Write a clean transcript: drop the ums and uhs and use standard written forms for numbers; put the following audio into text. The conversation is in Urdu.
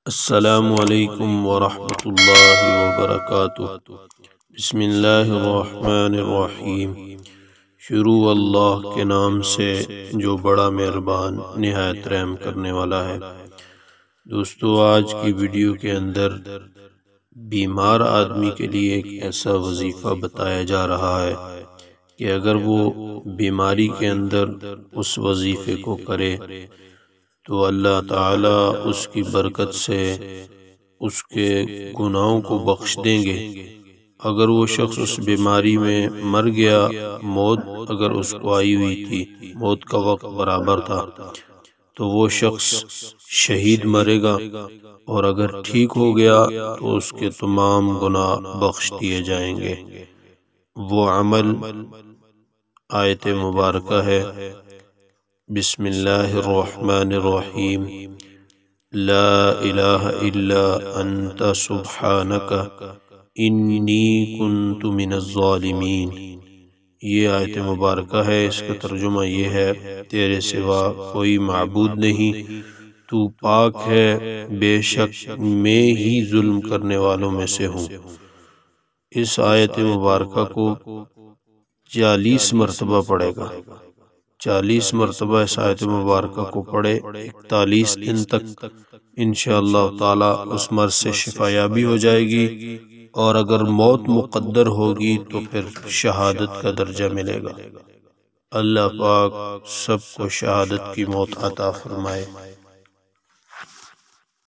السلام علیکم ورحمۃ اللہ وبرکاتہ۔ بسم اللہ الرحمن الرحیم۔ شروع اللہ کے نام سے جو بڑا مہربان نہایت رحم کرنے والا ہے۔ دوستو، آج کی ویڈیو کے اندر بیمار آدمی کے لیے ایک ایسا وظیفہ بتایا جا رہا ہے کہ اگر وہ بیماری کے اندر اس وظیفے کو کرے تو اللہ تعالیٰ اس کی برکت سے اس کے گناہوں کو بخش دیں گے۔ اگر وہ شخص اس بیماری میں مر گیا، موت اگر اس کو آئی ہوئی تھی، موت کا وقت برابر تھا، تو وہ شخص شہید مرے گا، اور اگر ٹھیک ہو گیا تو اس کے تمام گناہ بخش دیے جائیں گے۔ وہ عمل آیت مبارکہ ہے، بسم اللہ الرحمن الرحیم، لا الہ الا انت سبحانک انی کنت من الظالمین۔ یہ آیت مبارکہ ہے، اس کا ترجمہ یہ ہے، تیرے سوا کوئی معبود نہیں، تو پاک ہے، بے شک میں ہی ظلم کرنے والوں میں سے ہوں۔ اس آیت مبارکہ کو 40 مرتبہ پڑھے گا، 40 مرتبہ اس آیت مبارکہ کو پڑھے، 41 دن تک انشاءاللہ تعالی اس مرض سے شفا یابی ہو جائے گی، اور اگر موت مقدر ہوگی تو پھر شہادت کا درجہ ملے گا۔ اللہ پاک سب کو شہادت کی موت عطا فرمائے۔